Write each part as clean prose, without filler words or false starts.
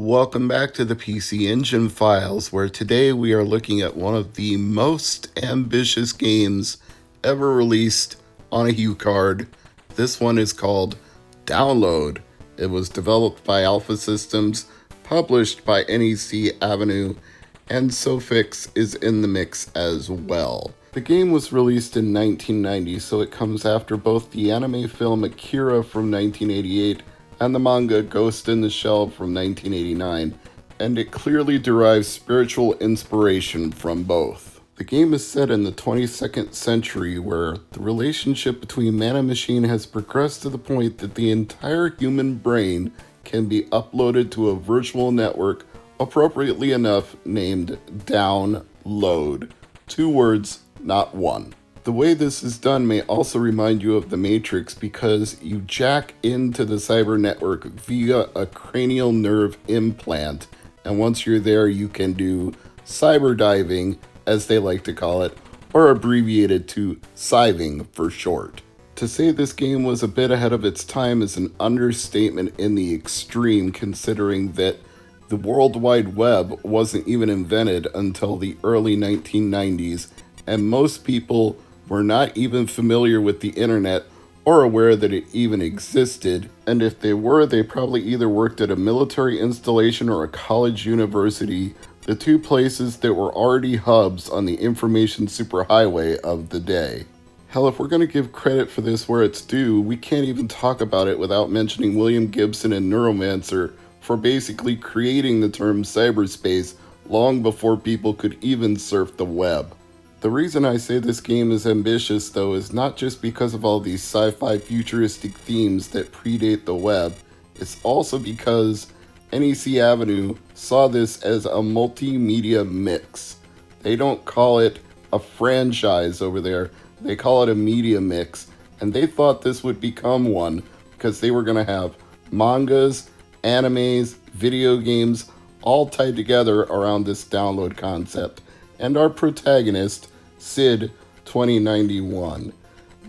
Welcome back to the PC Engine Files, where today we are looking at one of the most ambitious games ever released on a HUCard. This one is called Download. It was developed by Alpha Systems, published by NEC Avenue, and Sofix is in the mix as well. The game was released in 1990, so it comes after both the anime film Akira from 1988 and the manga Ghost in the Shell from 1989, and it clearly derives spiritual inspiration from both. The game is set in the 22nd century, where the relationship between man and machine has progressed to the point that the entire human brain can be uploaded to a virtual network, appropriately enough named Download. 2 words, not one. The way this is done may also remind you of The Matrix, because you jack into the cyber network via a cranial nerve implant, and once you're there you can do cyber diving, as they like to call it, or abbreviated to Cyving for short. To say this game was a bit ahead of its time is an understatement in the extreme, considering that the World Wide Web wasn't even invented until the early 1990s, and most people were not even familiar with the internet or aware that it even existed, and if they were, they probably either worked at a military installation or a college university, the two places that were already hubs on the information superhighway of the day. Hell, if we're going to give credit for this where it's due, we can't even talk about it without mentioning William Gibson and Neuromancer for basically creating the term cyberspace long before people could even surf the web. The reason I say this game is ambitious, though, is not just because of all these sci-fi futuristic themes that predate the web. It's also because NEC Avenue saw this as a multimedia mix. They don't call it a franchise over there, they call it a media mix, and they thought this would become one because they were going to have mangas, animes, video games, all tied together around this download concept. And our protagonist, Sid 2091.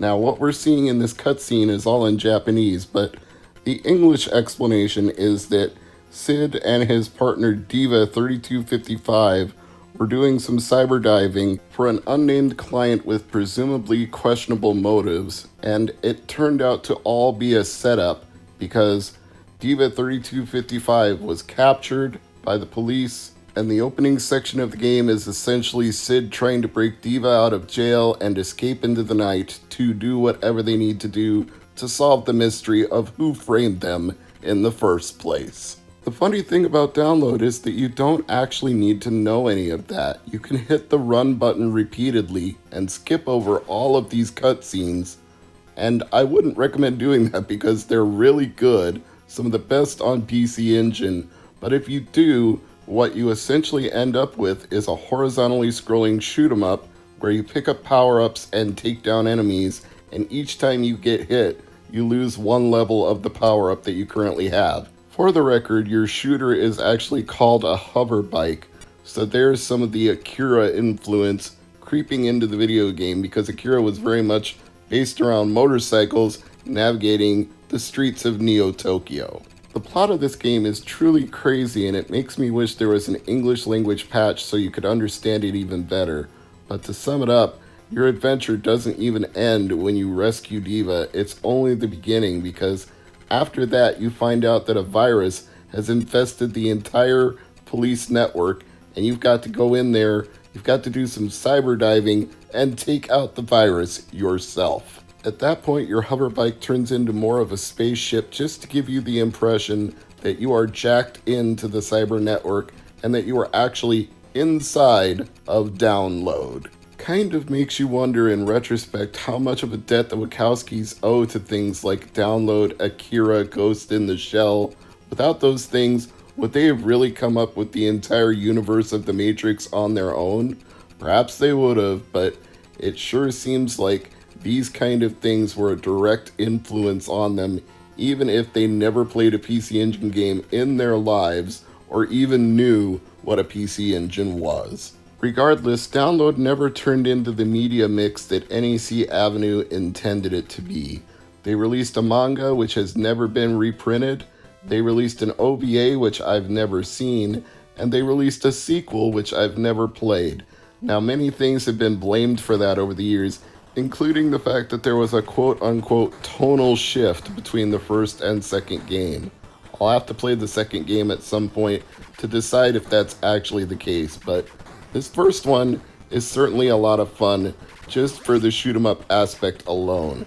Now, what we're seeing in this cutscene is all in Japanese, but the English explanation is that Sid and his partner Diva 3255 were doing some cyber diving for an unnamed client with presumably questionable motives, and it turned out to all be a setup because Diva 3255 was captured by the police. And the opening section of the game is essentially Sid trying to break Diva out of jail and escape into the night to do whatever they need to do to solve the mystery of who framed them in the first place. The funny thing about Download is that you don't actually need to know any of that. You can hit the run button repeatedly and skip over all of these cutscenes, and I wouldn't recommend doing that because they're really good, some of the best on PC Engine, but if you do, what you essentially end up with is a horizontally scrolling shoot 'em up where you pick up power-ups and take down enemies, and each time you get hit, you lose one level of the power-up that you currently have. For the record, your shooter is actually called a hover bike, so there's some of the Akira influence creeping into the video game, because Akira was very much based around motorcycles navigating the streets of Neo-Tokyo. The plot of this game is truly crazy, and it makes me wish there was an English language patch so you could understand it even better. But to sum it up, your adventure doesn't even end when you rescue Diva. It's only the beginning, because after that you find out that a virus has infested the entire police network, and you've got to go in there, you've got to do some cyber diving and take out the virus yourself. At that point, your hover bike turns into more of a spaceship, just to give you the impression that you are jacked into the cyber network and that you are actually inside of Download. Kind of makes you wonder in retrospect how much of a debt the Wachowskis owe to things like Download, Akira, Ghost in the Shell. Without those things, would they have really come up with the entire universe of The Matrix on their own? Perhaps they would have, but it sure seems like these kind of things were a direct influence on them, even if they never played a PC Engine game in their lives or even knew what a PC Engine was. Regardless, Download never turned into the media mix that NEC Avenue intended it to be. They released a manga which has never been reprinted, They released an OVA, which I've never seen, and they released a sequel, which I've never played. Now, many things have been blamed for that over the years, including the fact that there was a quote-unquote tonal shift between the first and second game. I'll have to play the second game at some point to decide if that's actually the case, but this first one is certainly a lot of fun just for the shoot 'em up aspect alone.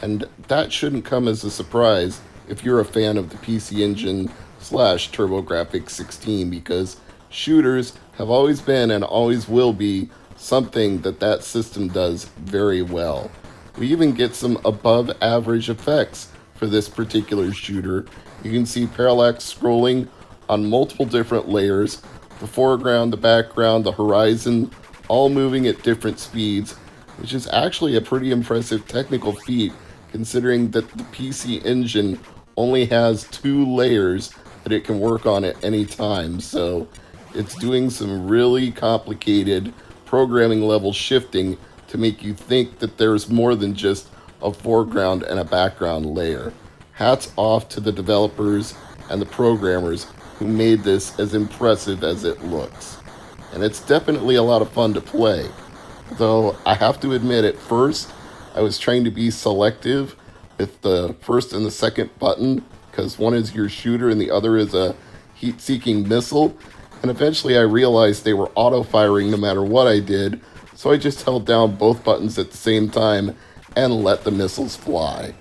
And that shouldn't come as a surprise if you're a fan of the PC Engine / TurboGrafx 16, because shooters have always been and always will be something that system does very well. We even get some above average effects for this particular shooter. You can see parallax scrolling on multiple different layers, the foreground, the background, the horizon, all moving at different speeds, which is actually a pretty impressive technical feat considering that the PC Engine only has 2 layers that it can work on at any time. So it's doing some really complicated programming level shifting to make you think that there's more than just a foreground and a background layer. Hats off to the developers and the programmers who made this as impressive as it looks. And it's definitely a lot of fun to play. Though I have to admit, at first I was trying to be selective with the first and the second button, because one is your shooter and the other is a heat-seeking missile, and eventually I realized they were auto-firing no matter what I did, so I just held down both buttons at the same time and let the missiles fly.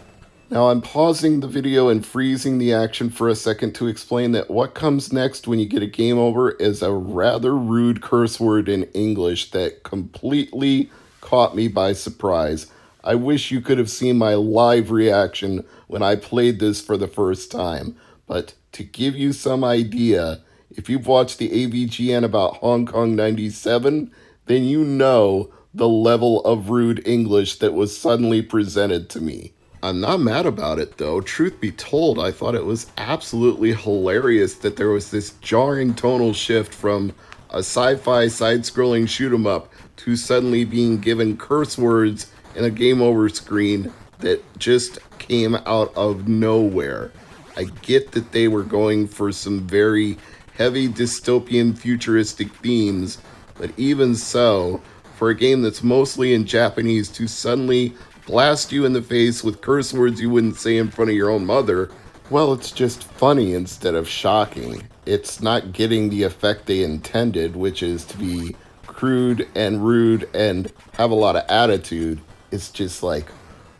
Now I'm pausing the video and freezing the action for a second to explain that what comes next when you get a game over is a rather rude curse word in English that completely caught me by surprise. I wish you could have seen my live reaction when I played this for the first time. But to give you some idea, if you've watched the AVGN about Hong Kong 97, then you know the level of rude English that was suddenly presented to me. I'm not mad about it though. Truth be told, I thought it was absolutely hilarious that there was this jarring tonal shift from a sci-fi side-scrolling shoot 'em up to suddenly being given curse words in a game over screen that just came out of nowhere. I get that they were going for some very heavy dystopian futuristic themes, but even so, for a game that's mostly in Japanese to suddenly blast you in the face with curse words you wouldn't say in front of your own mother, well, it's just funny instead of shocking. It's not getting the effect they intended, which is to be crude and rude and have a lot of attitude. It's just like,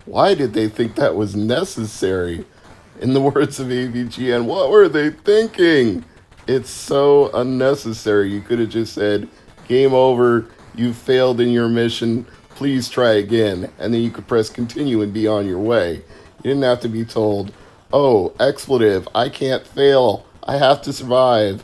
why did they think that was necessary? In the words of AVGN, what were they thinking? It's so unnecessary. You could have just said, game over, you failed in your mission, please try again, and then you could press continue and be on your way. You didn't have to be told, oh, expletive, I can't fail, I have to survive.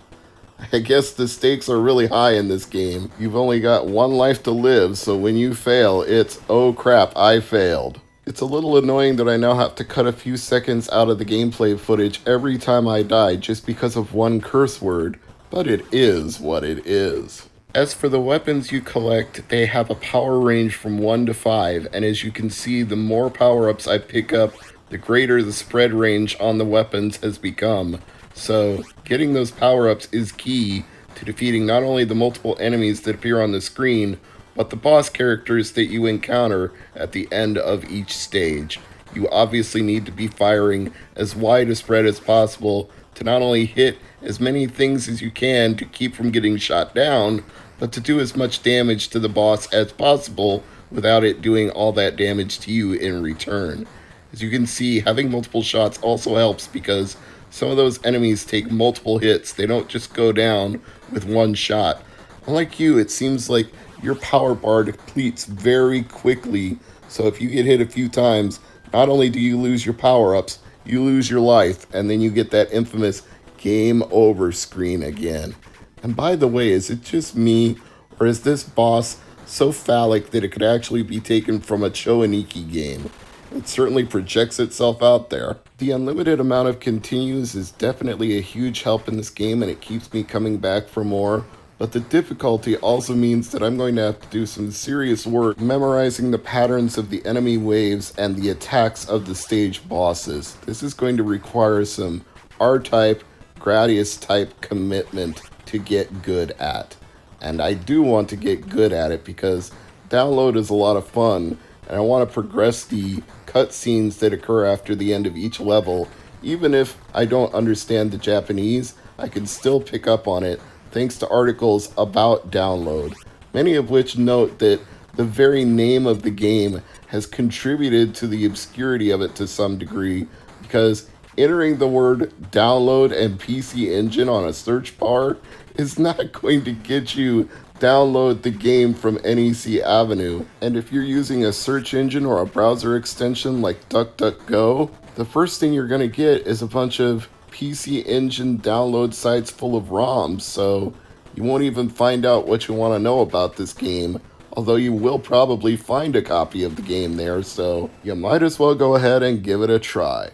I guess the stakes are really high in this game. You've only got one life to live, so when you fail, it's, oh crap, I failed. It's a little annoying that I now have to cut a few seconds out of the gameplay footage every time I die just because of one curse word, but it is what it is. As for the weapons you collect, they have a power range from 1 to 5, and as you can see, the more power-ups I pick up, the greater the spread range on the weapons has become. So, getting those power-ups is key to defeating not only the multiple enemies that appear on the screen, but the boss characters that you encounter at the end of each stage. You obviously need to be firing as wide a spread as possible to not only hit as many things as you can to keep from getting shot down, but to do as much damage to the boss as possible without it doing all that damage to you in return. As you can see, having multiple shots also helps because some of those enemies take multiple hits. They don't just go down with one shot. Unlike you, it seems like your power bar depletes very quickly, so if you get hit a few times, not only do you lose your power-ups, you lose your life, and then you get that infamous game over screen again. And by the way, is it just me, or is this boss so phallic that it could actually be taken from a Choaniki game? It certainly projects itself out there. The unlimited amount of continues is definitely a huge help in this game, and it keeps me coming back for more. But the difficulty also means that I'm going to have to do some serious work memorizing the patterns of the enemy waves and the attacks of the stage bosses. This is going to require some R-type, Gradius type commitment to get good at. And I do want to get good at it because download is a lot of fun, and I want to progress the cutscenes that occur after the end of each level. Even if I don't understand the Japanese, I can still pick up on it thanks to articles about download, many of which note that the very name of the game has contributed to the obscurity of it to some degree, because entering the word download and PC Engine on a search bar is not going to get you download the game from NEC Avenue. And if you're using a search engine or a browser extension like DuckDuckGo, the first thing you're going to get is a bunch of PC Engine download sites full of ROMs, so you won't even find out what you want to know about this game, although you will probably find a copy of the game there, so you might as well go ahead and give it a try.